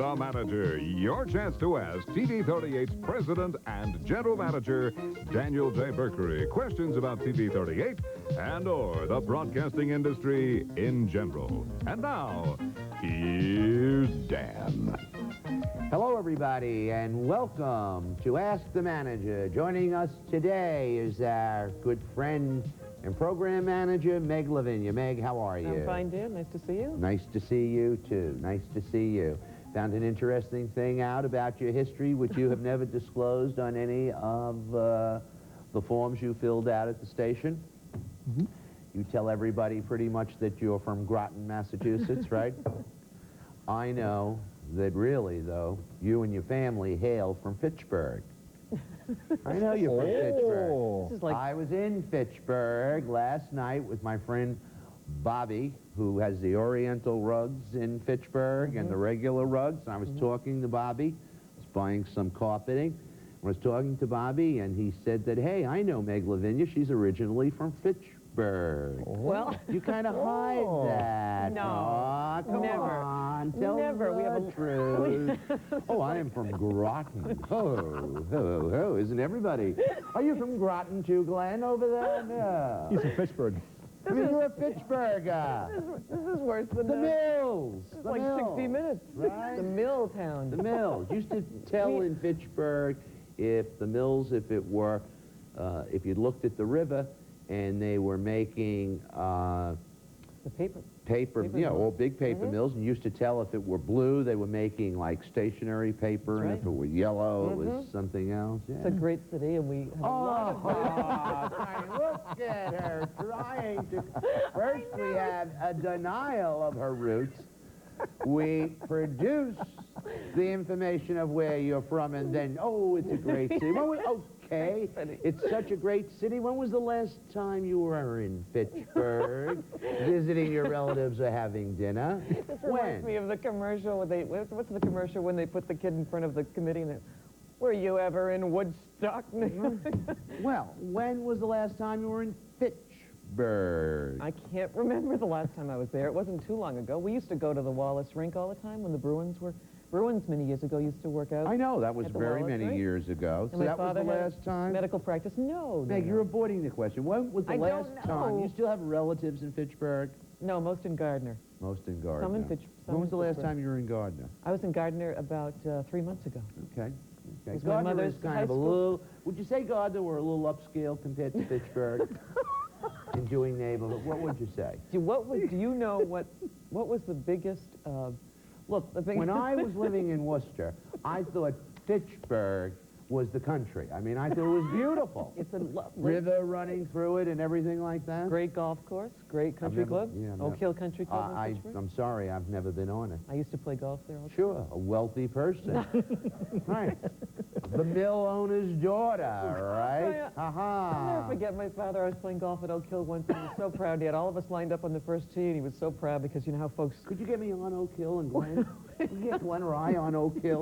the Manager, your chance to ask TV38's President and General Manager, Daniel J. Berkery, questions about TV38 and or the broadcasting industry in general. And now, here's Dan. Hello, everybody, and welcome to Ask the Manager. Joining us today is our good friend and program manager, Meg Lavinia. Meg, how are you? I'm fine, Dan. Nice to see you. Nice to see you, too. Nice to see you. Found an interesting thing out about your history, which you have never disclosed on any of the forms you filled out at the station. Mm-hmm. You tell everybody pretty much that you're from Groton, Massachusetts, right? I know that really, though, you and your family hail from Fitchburg. I know you're from Fitchburg. This is like... I was in Fitchburg last night with my friend Bobby, who has the Oriental rugs in Fitchburg and the regular rugs. And I was talking to Bobby. I was buying some carpeting. I was talking to Bobby, and he said that, hey, I know Meg Lavinia. She's originally from Fitchburg. Well... You kind of hide that. No. Oh, come Never. on. Tell Never. We have the a truth. Oh, I am from Groton. Oh, isn't everybody? Are you from Groton too, Glenn, over there? No. He's from Fitchburg. You're a Fitchburg. This is worse than The mills. It's The like mills. 60 Minutes. Right? The mill town. The mills. Used to tell in Fitchburg if the mills, if it were, if you looked at the river and they were making The paper. paper, you know, all big paper mills, and used to tell if it were blue, they were making like stationery paper, That's and if it were yellow, it was something else. Yeah. It's a great city, and we have a lot of... Look at her trying to... First, we have a denial of her roots. We produce the information of where you're from, and then, oh, it's a great city. Okay, it's such a great city. When was the last time you were in Fitchburg, visiting your relatives or having dinner? This reminds me of the commercial where they... What's the commercial when they put the kid in front of the committee and they... Were you ever in Woodstock? Well, when was the last time you were in Fitchburg? I can't remember the last time I was there. It wasn't too long ago. We used to go to the Wallace rink all the time when the Bruins were... Bruins many years ago used to work out. I know, that was at the very Wallace many rink. years ago. And So my that was father the had last time? medical practice. No, Meg, you're avoiding the question. When was the I last don't time? know. You still have relatives in Fitchburg? No, most in Gardner. Most in Gardner. Some in Fitch. When was the last time you were in Gardner? I was in Gardner about 3 months ago. Okay. Okay. was my Gardner mother's is kind high of a school. little... Would you say Gardner were a little upscale compared to Fitchburg? In doing neighborhood, what would you say? Do you know what was the biggest... Look, the biggest when I was living in Worcester, I thought Fitchburg was the country. I mean, I thought it was beautiful. It's a lovely... River running through it and everything like that. Great golf course, great country club. Oak Hill Country Club in Fitchburg. I'm sorry, I've never been on it. I used to play golf there all the time. Sure, a wealthy person. Right. The mill owner's daughter, right? I'll never forget my father. I was playing golf at Oak Hill once, and he was so proud. He had all of us lined up on the first tee, and he was so proud because you know how folks... Could you get me on Oak Hill and Glenn? Could you get Glenn or I on Oak Hill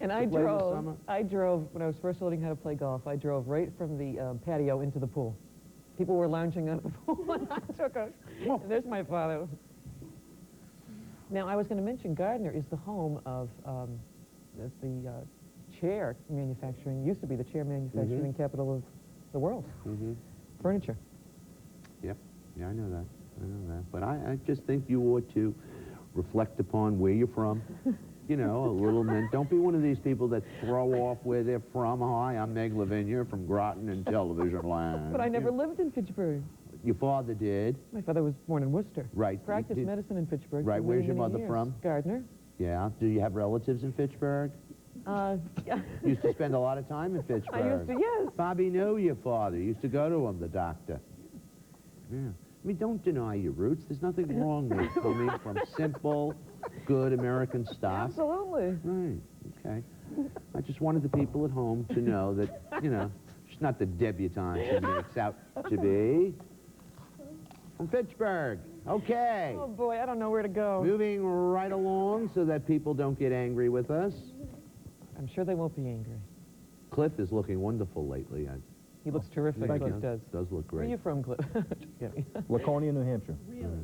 and to play this summer? I drove, when I was first learning how to play golf, I drove right from the patio into the pool. People were lounging on the pool, and I took a... And there's my father. Now, I was going to mention Gardner is the home of the chair manufacturing, used to be the chair manufacturing capital of the world. Furniture. Yep, yeah, I know that. I know that. But I just think you ought to reflect upon where you're from. You know, a little bit. Don't be one of these people that throw off where they're from. Hi, I'm Meg Lavinia from Groton and Television Land. But I never lived in Fitchburg. Your father did. My father was born in Worcester. Right. Practiced medicine in Fitchburg. Right. for Where's many, your many mother years. from? Gardner. Yeah. Do you have relatives in Fitchburg? Yeah. You used to spend a lot of time in Fitchburg. I used to, yes. Bobby knew your father. You used to go to him, the doctor. Yeah. I mean, don't deny your roots. There's nothing wrong with coming from simple, good American stock. Absolutely. Right. Okay. I just wanted the people at home to know that, you know, she's not the debutante she makes out to be. From Fitchburg. Okay. Oh, boy, I don't know where to go. Moving right along so that people don't get angry with us. I'm sure they won't be angry. Cliff is looking wonderful lately. He looks terrific. Thank Cliff you. does. Does look Where are great. you from, Cliff? Just kidding. Laconia, New Hampshire.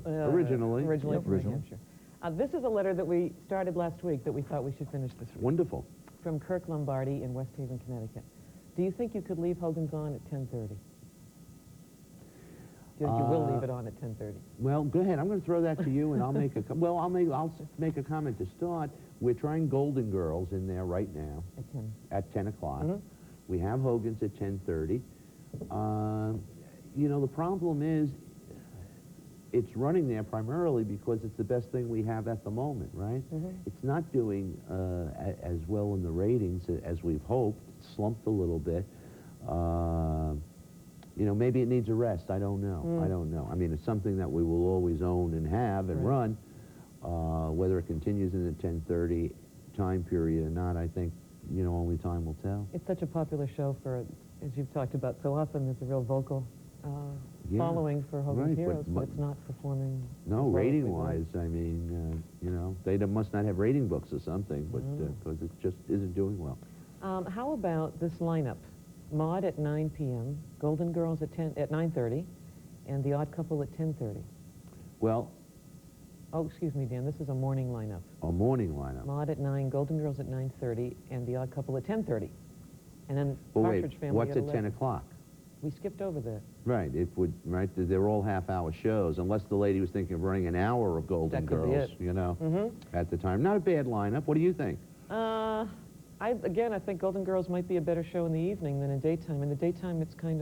Originally. Originally from New Originally. Hampshire. This is a letter that we started last week that we thought we should finish this week. Wonderful. From Kirk Lombardi in West Haven, Connecticut. Do you think you could leave Hogan's On at 10:30? Do you think you will leave it on at 10:30? Well, go ahead. I'm going to throw that to you, and I'll make a I'll make a comment to start. We're trying Golden Girls in there right now At 10. at 10 o'clock. Mm-hmm. We have Hogan's at 10:30. You know, the problem is it's running there primarily because it's the best thing we have at the moment, right? Mm-hmm. It's not doing as well in the ratings as we've hoped. It's slumped a little bit. You know, maybe it needs a rest. I don't know. I don't know. I mean, it's something that we will always own and have and run. Whether it continues in the 10:30 time period or not, I think, you know, only time will tell. It's such a popular show for, as you've talked about so often, there's a real vocal following for Hogan's Heroes, but it's not performing. No, rating-wise, I mean, you know, they must not have rating books or something, but because it just isn't doing well. How about this lineup? Maude at 9 p.m., Golden Girls at 9:30, and The Odd Couple at 10:30. Well... Oh, excuse me, Dan, this is a morning lineup. A morning lineup. Maude at 9, Golden Girls at 9:30, and The Odd Couple at 10:30. And then Well, Partridge wait, Family what's at at 11. 10 o'clock? We skipped over that. Right, it would, right, they're all half-hour shows, unless the lady was thinking of running an hour of Golden That could be Girls, it. you know, at the time. Not a bad lineup. What do you think? Again, I think Golden Girls might be a better show in the evening than in daytime. In the daytime, it's kind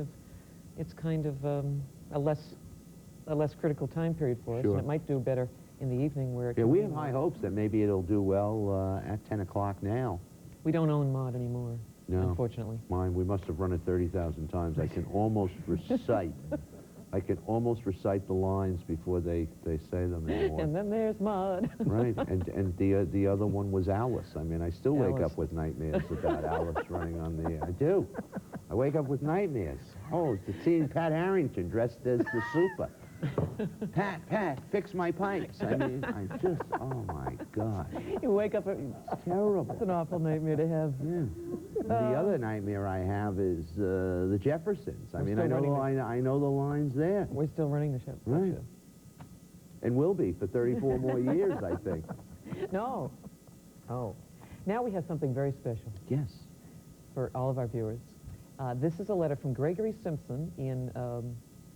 of a less critical time period for us, Sure. and it might do better in the evening where it Yeah, can we be have high more. hopes that maybe it'll do well at 10 o'clock now. We don't own Maude anymore, No. unfortunately. Mine, we must have run it 30,000 times. I can almost recite. I can almost recite the lines before they say them anymore. And then there's Maude. Right, and the other one was Alice. I mean, I still wake Alice. up with nightmares about Alice running on the air. I do. I wake up with nightmares. Oh, to seeing Pat Harrington dressed as the super. Pat, fix my pipes. I mean, I just, oh my God. You wake up, Terrible. it's an awful nightmare to have. Yeah. The other nightmare I have is the Jeffersons. I We're mean, still running I know the lines there. We're still running the show. Right. And will be for 34 more years, I think. No. Oh. Now we have something very special Yes. for all of our viewers. This is a letter from Gregory Simpson in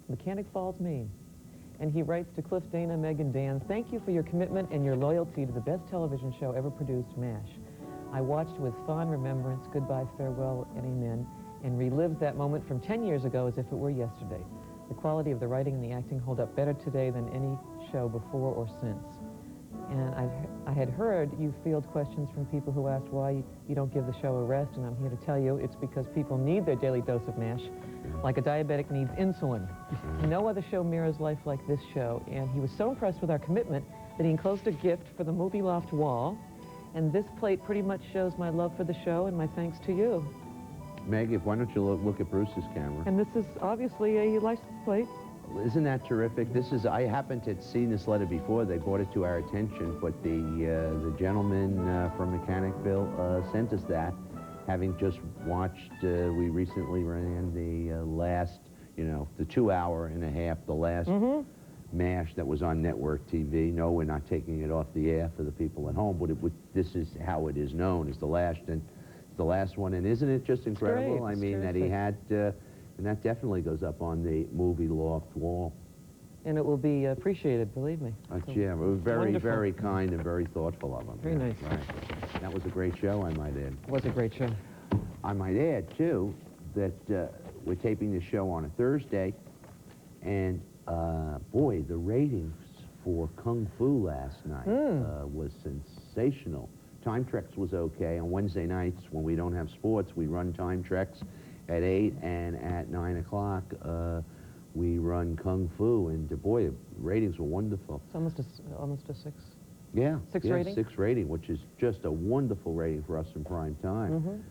Mechanic Falls, Maine. And he writes to Cliff, Dana, Meg, and Dan, thank you for your commitment and your loyalty to the best television show ever produced, MASH. I watched with fond remembrance Goodbye, Farewell, and Amen, and relived that moment from 10 years ago as if it were yesterday. The quality of the writing and the acting hold up better today than any show before or since. And I had heard you field questions from people who asked why you don't give the show a rest, and I'm here to tell you it's because people need their daily dose of MASH, like a diabetic needs insulin. No other show mirrors life like this show, and he was so impressed with our commitment that he enclosed a gift for the Movie Loft wall, and this plate pretty much shows my love for the show and my thanks to you. Meg, why don't you look at Bruce's camera? And this is obviously a license plate. Isn't that terrific? This is, I happened to have seen this letter before. They brought it to our attention, but the gentleman from Mechanicville sent us that, having just watched, we recently ran the last, you know, the 2.5 hours, the last MASH that was on network TV. No, we're not taking it off the air for the people at home, but this is how it is known, as the last one. And isn't it just incredible? Great. I mean, that he had... and that definitely goes up on the Movie Loft wall. And it will be appreciated, believe me. Yeah, it was very, Wonderful. very kind and very thoughtful of him. Very nice. Right. That was a great show, I might add. It was a great show. I might add, too, that we're taping this show on a Thursday, and, boy, the ratings for Kung Fu last night was sensational. Time Treks was okay. On Wednesday nights, when we don't have sports, we run Time Treks at 8, and at 9 o'clock, we run Kung Fu, and boy, ratings were wonderful. It's almost a 6. Yeah. 6 yeah, rating? 6 rating, which is just a wonderful rating for us in prime time.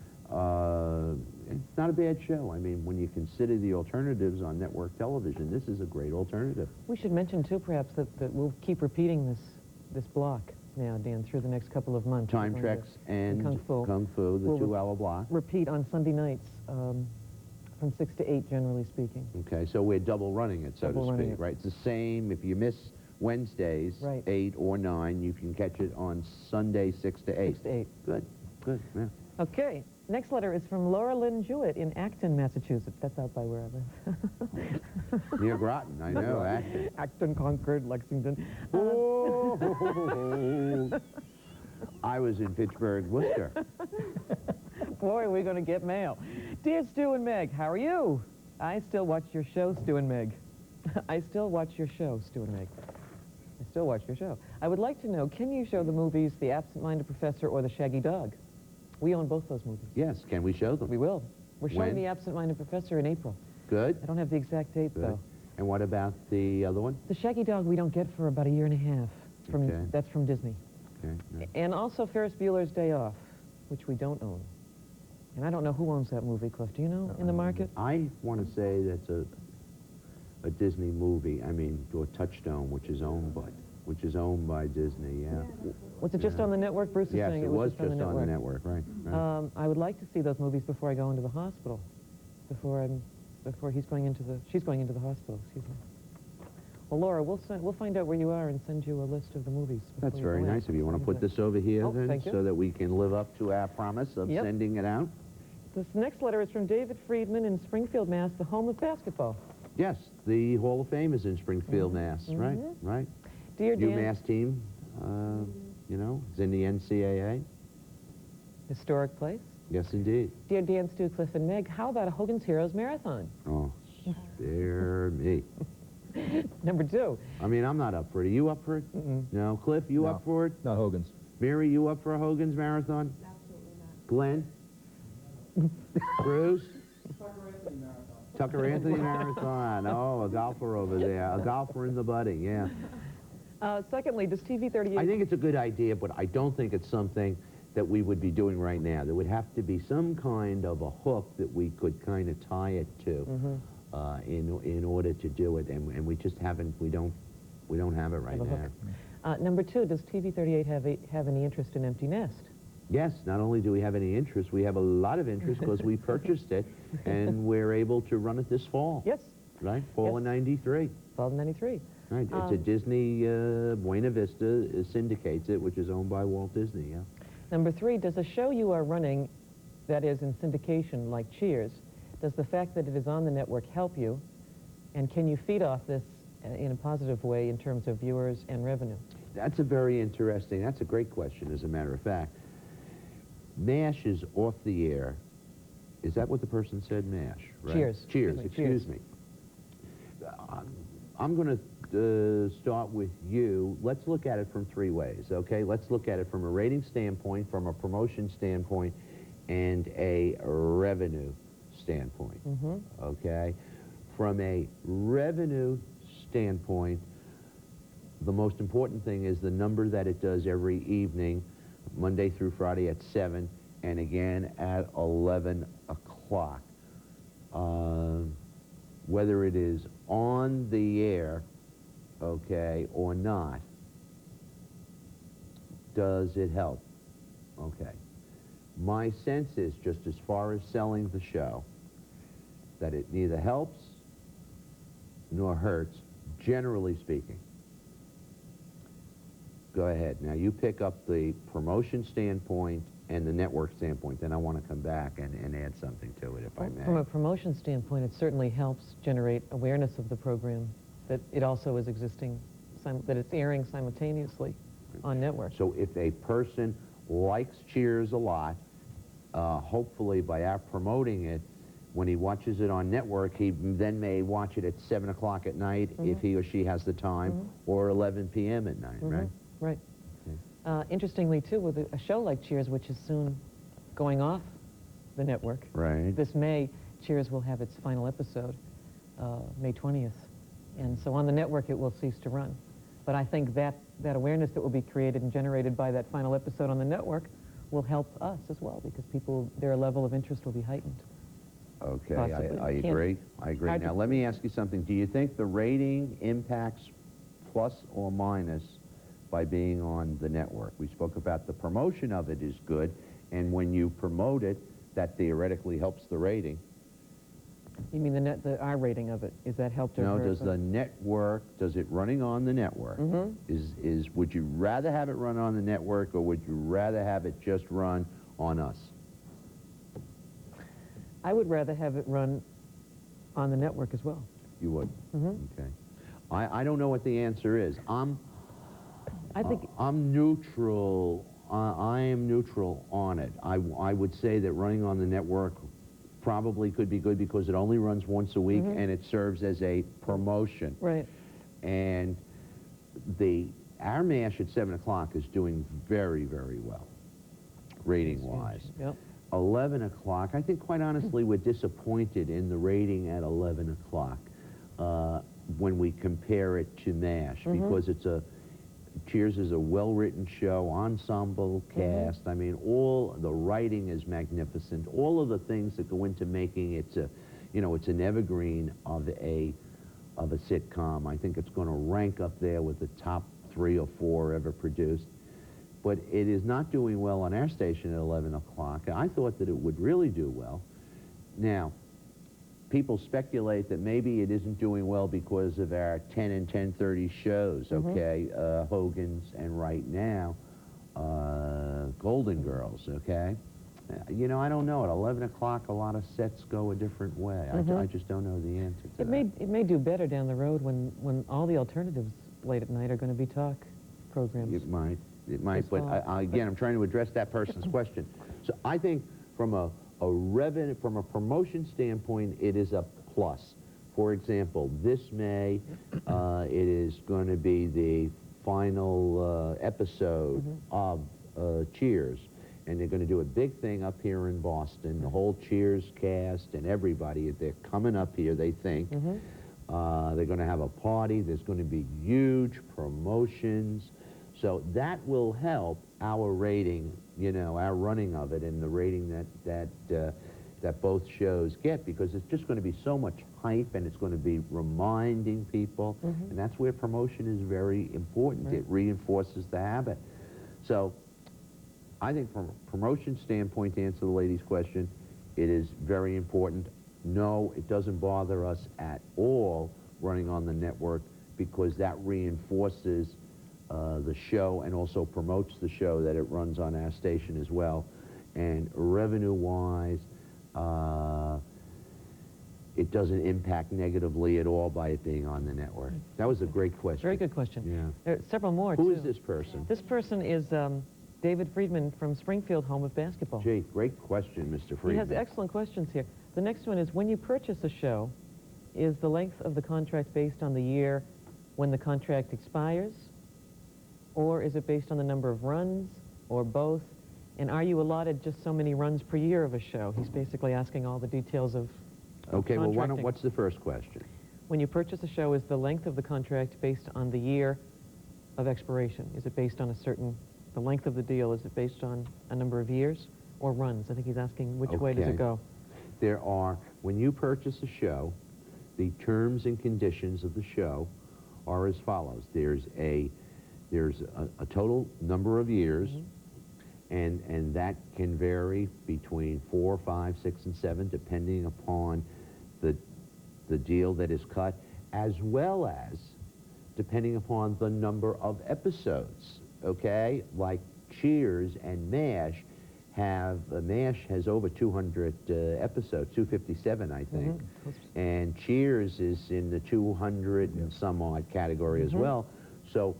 It's not a bad show. I mean, when you consider the alternatives on network television, this is a great alternative. We should mention, too, perhaps, that we'll keep repeating this block now, Dan, through the next couple of months. Time Treks and Kung Fu. the We'll 2-hour block. Repeat on Sunday nights from 6 to 8, generally speaking. Okay, so we're double running it, so Double to running speak, it. right? It's the same. If you miss Wednesdays, Right. 8 or 9. You can catch it on Sunday, 6 to 8. 6 to 8. Good, good, yeah. Okay. Next letter is from Laura Lynn Jewett in Acton, Massachusetts. That's out by where I live. Near Groton, I know, Acton. Acton, Concord, Lexington. Oh, I was in Pittsburgh, Worcester. Boy, are we going to get mail. Dear Stu and Meg, how are you? I still watch your show, Stu and Meg. I still watch your show, Stu and Meg. I still watch your show. I would like to know, can you show the movies The Absent-Minded Professor or The Shaggy Dog? We own both those movies. Yes, can we show them? We will. We're showing When? The Absent-Minded Professor in April. Good. I don't have the exact date, Good. though. And what about the other one? The Shaggy Dog we don't get for about a year and a half. Okay. That's from Disney. Okay. Yeah. And also Ferris Bueller's Day Off, which we don't own. And I don't know who owns that movie, Cliff. Do you know in the market? I want to say that's a Disney movie. I mean, or Touchstone, which is owned by Disney. Yeah. Was it just on the network? Bruce is Yes, saying it was just on the network. Right. Right. I would like to see those movies before I go into the hospital. Before she's going into the hospital. Excuse me. Well, Laura, we'll find out where you are and send you a list of the movies. That's before very you go in. nice of you. Want to put this over here Oh, then, thank you. so that we can live up to our promise of Yep. sending it out? This next letter is from David Friedman in Springfield, Mass., the home of basketball. Yes, the Hall of Fame is in Springfield, Mass. Right. Right. Dear Dan, UMass team, you know, is in the NCAA. historic place. Yes, indeed. Dear Dan, Stu, Cliff, and Meg, how about a Hogan's Heroes Marathon? Oh, spare me. Number 2. I mean, I'm not up for it. Are you up for it? No. Cliff, you No. up for it? Not Hogan's. Mary, you up for a Hogan's Marathon? Absolutely not. Glenn? Bruce? Tucker Anthony Marathon. Oh, a golfer over there. A golfer in the budding, yeah. Secondly, does TV 38... I think it's a good idea, but I don't think it's something that we would be doing right now. There would have to be some kind of a hook that we could kind of tie it to in order to do it, and we just haven't, we don't have it right Have a now. hook. Number 2, does TV 38 have any interest in Empty Nest? Yes, not only do we have any interest, we have a lot of interest because we purchased it, and we're able to run it this fall. Yes, Right? Fall Yes. of '93. fall of 93. Right. It's a Disney, Buena Vista syndicates it, which is owned by Walt Disney, yeah. Number 3, does a show you are running that is in syndication, like Cheers, does the fact that it is on the network help you? And can you feed off this in a positive way in terms of viewers and revenue? That's a very interesting, that's a great question, as a matter of fact. MASH is off the air. Is that what the person said, MASH? Right? Cheers. Cheers, Cheers. excuse me. I'm going to start with you. Let's look at it from 3 ways, okay? Let's look at it from a rating standpoint, from a promotion standpoint, and a revenue standpoint, okay? From a revenue standpoint, the most important thing is the number that it does every evening, Monday through Friday at 7, and again at 11 o'clock. Whether it is on the air, okay, or not, does it help? Okay. My sense is, just as far as selling the show, that it neither helps nor hurts, generally speaking. Go ahead. Now, you pick up the promotion standpoint and the network standpoint, then I want to come back and add something to it, if I may. From a promotion standpoint, it certainly helps generate awareness of the program, that it also is existing, that it's airing simultaneously on network. So if a person likes Cheers a lot, hopefully by our promoting it, when he watches it on network, he then may watch it at 7 o'clock at night if he or she has the time, or 11 p.m. at night, right? Right. Interestingly, too, with a show like Cheers, which is soon going off the network, Right. this May, Cheers will have its final episode, May 20th. And so on the network, it will cease to run. But I think that awareness that will be created and generated by that final episode on the network will help us as well, because their level of interest will be heightened. Okay, Possibly. I Can't- agree. I agree. hard Now, to- let me ask you something. Do you think the rating impacts plus or minus by being on the network? We spoke about the promotion of it is good, and when you promote it, that theoretically helps the rating. You mean the R rating of it? Is that helped No, over? does the network, does it running on the network, would you rather have it run on the network, or would you rather have it just run on us? I would rather have it run on the network as well. You would? Okay. I don't know what the answer is. I think I'm neutral. I am neutral on it. I would say that running on the network probably could be good because it only runs once a week and it serves as a promotion. Right. And our MASH at 7 o'clock is doing very, very well, rating-wise. Yep. 11 o'clock, I think quite honestly we're disappointed in the rating at 11 o'clock when we compare it to MASH because Cheers is a well-written show, ensemble cast. I mean, all the writing is magnificent. All of the things that go into making it, it's an evergreen of a sitcom. I think it's going to rank up there with the top 3 or 4 ever produced. But it is not doing well on our station at 11 o'clock. I thought that it would really do well. Now, people speculate that maybe it isn't doing well because of our 10 and 10:30 shows, okay? Hogan's and right now, Golden Girls, okay? I don't know. At 11 o'clock, a lot of sets go a different way. I just don't know the answer to that. It may do better down the road when all the alternatives late at night are going to be talk programs. It might, but again, I'm trying to address that person's question. So I think from a promotion standpoint, it is a plus. For example, this May, it is going to be the final episode of Cheers, and they're going to do a big thing up here in Boston. The whole Cheers cast and everybody, they're coming up here, they think. They're going to have a party. There's going to be huge promotions. So that will help our rating, our running of it, and the rating that both shows get, because it's just going to be so much hype, and it's going to be reminding people, and that's where promotion is very important. It reinforces the habit. So I think from a promotion standpoint, to answer the lady's question, it is very important. No, it doesn't bother us at all running on the network, because that reinforces the show and also promotes the show that it runs on our station as well. And revenue-wise, it doesn't impact negatively at all by it being on the network. That was a great question. Very good question. Yeah. There are several more, Who too. is this person? This person is David Friedman from Springfield, home of basketball. Gee, great question, Mr. Friedman. He has excellent questions here. The next one is, when you purchase a show, is the length of the contract based on the year when the contract expires? Or is it based on the number of runs, or both? And are you allotted just so many runs per year of a show? He's basically asking all the details of Okay, well, contracting. what's the first question? When you purchase a show, is the length of the contract based on the year of expiration? Is it based on the length of the deal, is it based on a number of years or runs? I think he's asking which way does it go? When you purchase a show, the terms and conditions of the show are as follows. There's a total number of years, and that can vary between 4, 5, 6, and 7, depending upon the deal that is cut, as well as depending upon the number of episodes, okay? Like Cheers and MASH MASH has over 200 episodes, 257, I think. And Cheers is in the 200 and some odd category as well. So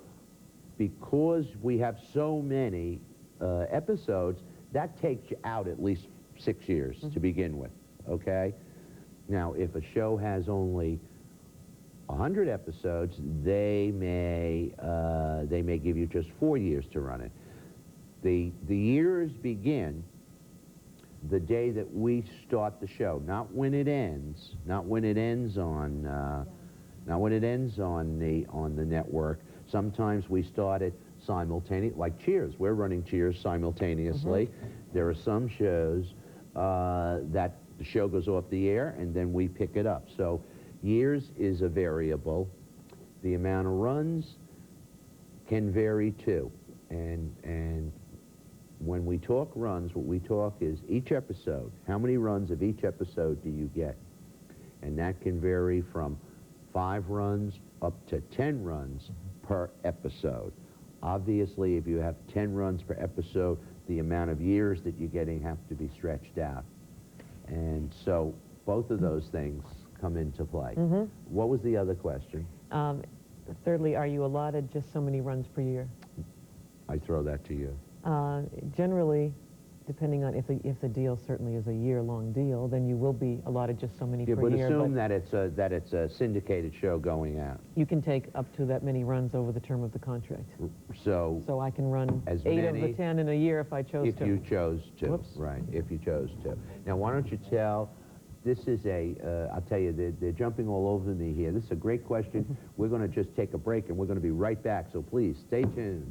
because we have so many episodes, that takes you out at least 6 years to begin with, okay? Now, if a show has only 100 episodes, they may give you just 4 years to run it. The years begin the day that we start the show, not when it ends, not when it ends on the network. Sometimes we start it simultaneously, like Cheers. We're running Cheers simultaneously. There are some shows that the show goes off the air and then we pick it up. So years is a variable. The amount of runs can vary too. And when we talk runs, what we talk is each episode. How many runs of each episode do you get? and that can vary from 5 runs up to 10 runs per episode. Obviously, if you have 10 runs per episode, the amount of years that you're getting have to be stretched out. And so both of those things come into play. What was the other question? Thirdly, are you allotted just so many runs per year? I throw that to you. Generally, depending on if the deal certainly is a year-long deal, then you will be allotted just so many per But year. assume that it's a syndicated show going out. You can take up to that many runs over the term of the contract. So I can run as 8 of many the 10 in a year if I chose if to. you chose to. Whoops. Right, if you chose to. Now, why don't you tell, this is I'll tell you, they're jumping all over me here. This is a great question. We're going to just take a break, and we're going to be right back, so please stay tuned.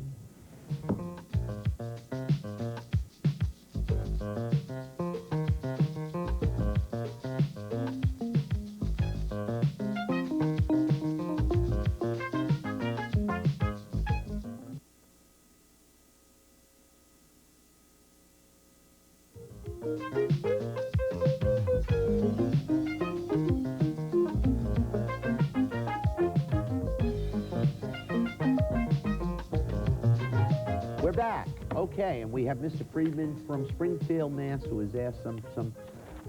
We're back. Okay, and we have Mr. Friedman from Springfield, Mass., who has asked some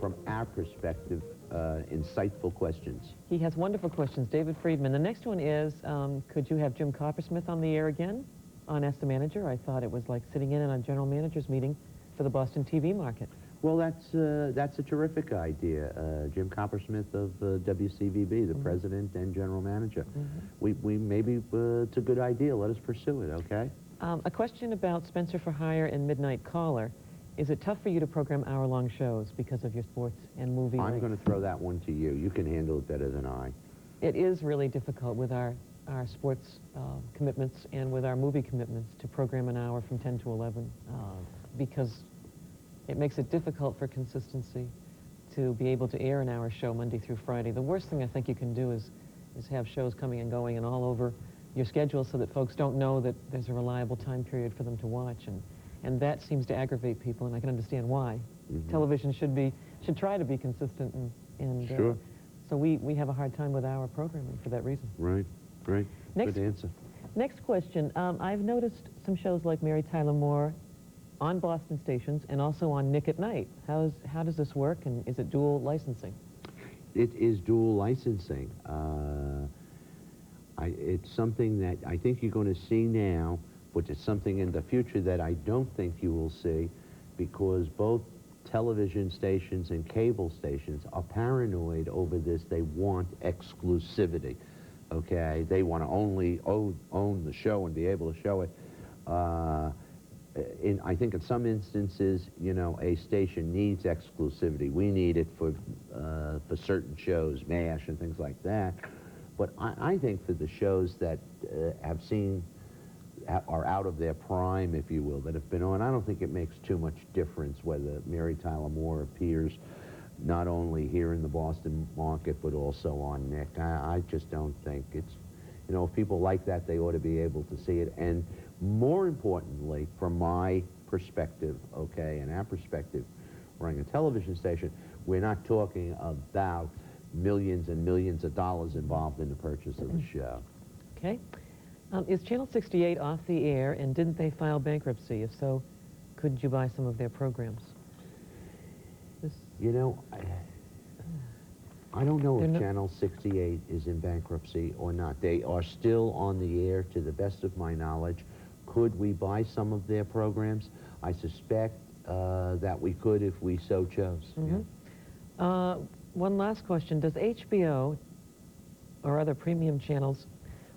from our perspective, insightful questions. He has wonderful questions. David Friedman. The next one is, could you have Jim Coppersmith on the air again on Ask the Manager? I thought it was like sitting in on a general manager's meeting for the Boston TV market. Well, that's a terrific idea. Jim Coppersmith of WCVB, the president and general manager. We maybe it's a good idea. Let us pursue it, okay? A question about Spencer for Hire and Midnight Caller. Is it tough for you to program hour-long shows because of your sports and movie I'm links? going to throw that one to you. You can handle it better than I. It is really difficult with our sports commitments and with our movie commitments to program an hour from 10 to 11 because it makes it difficult for consistency to be able to air an hour show Monday through Friday. The worst thing I think you can do is have shows coming and going and all over your schedule so that folks don't know that there's a reliable time period for them to watch, and that seems to aggravate people, and I can understand why. Television should try to be consistent, and Sure. So we have a hard time with our programming for that reason. Right, right. Next- Good answer. Next question. I've noticed some shows like Mary Tyler Moore on Boston stations and also on Nick at Night. How does this work, and is it dual licensing? It is dual licensing. It's something that I think you're going to see now, but it's something in the future that I don't think you will see, because both television stations and cable stations are paranoid over this. They want exclusivity, okay? They want to only own the show and be able to show it. I think in some instances, you know, a station needs exclusivity. We need it for certain shows, MASH and things like that. But I think for the shows that are out of their prime, if you will, that have been on, I don't think it makes too much difference whether Mary Tyler Moore appears not only here in the Boston market, but also on Nick. I just don't think it's, you know, if people like that, they ought to be able to see it. And more importantly, from my perspective, okay, and our perspective, running a television station, we're not talking about millions and millions of dollars involved in the purchase of the show. Okay. Is Channel 68 off the air, and didn't they file bankruptcy? If so, could you buy some of their programs? You know, I don't know if Channel 68 is in bankruptcy or not. They are still on the air, to the best of my knowledge. Could we buy some of their programs? I suspect that we could if we so chose. Yeah. One last question. Does HBO or other premium channels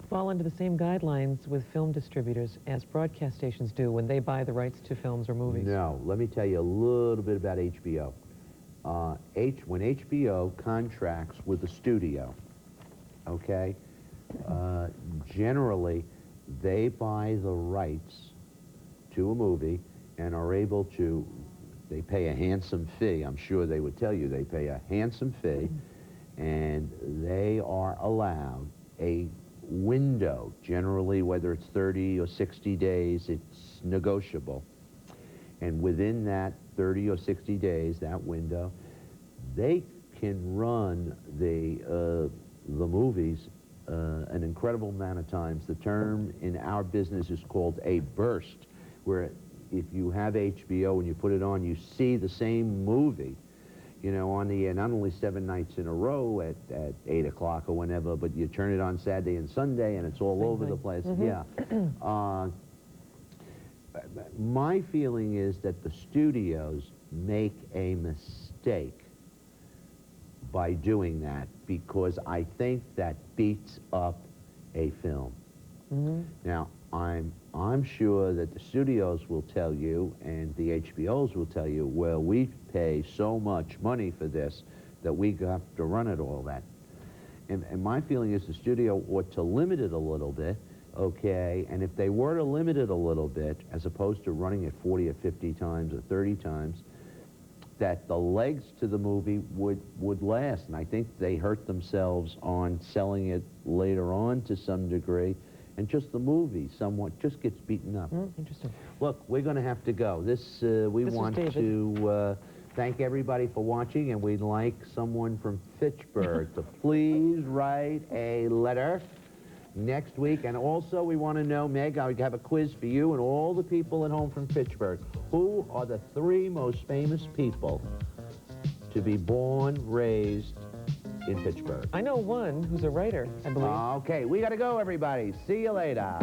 fall under the same guidelines with film distributors as broadcast stations do when they buy the rights to films or movies? No. Let me tell you a little bit about HBO. When HBO contracts with a studio, okay, generally they buy the rights to a movie and are able to, they pay a handsome fee. I'm sure they would tell you they pay a handsome fee, and they are allowed a window, generally whether it's 30 or 60 days, it's negotiable. And within that 30 or 60 days, that window, they can run the movies an incredible amount of times. The term in our business is called a burst, where if you have HBO and you put it on, you see the same movie, you know, on the not only 7 nights in a row at 8 o'clock or whenever, but you turn it on Saturday and Sunday, and it's all over the place. Yeah. My feeling is that the studios make a mistake by doing that, because I think that beats up a film. Now, I'm sure that the studios will tell you, and the HBOs will tell you, well, we pay so much money for this that we have to run it all that. And my feeling is the studio ought to limit it a little bit, okay? And if they were to limit it a little bit, as opposed to running it 40 or 50 times or 30 times, that the legs to the movie would last. And I think they hurt themselves on selling it later on to some degree, and just the movie somewhat just gets beaten up. Interesting. Look, we're going to have to go. We want to thank everybody for watching, and we'd like someone from Fitchburg to please write a letter next week. And also, we want to know, Meg, I have a quiz for you and all the people at home from Fitchburg. Who are the 3 most famous people to be born, raised in Fitchburg? I know one who's a writer, I believe. Okay, we got to go, everybody. See you later.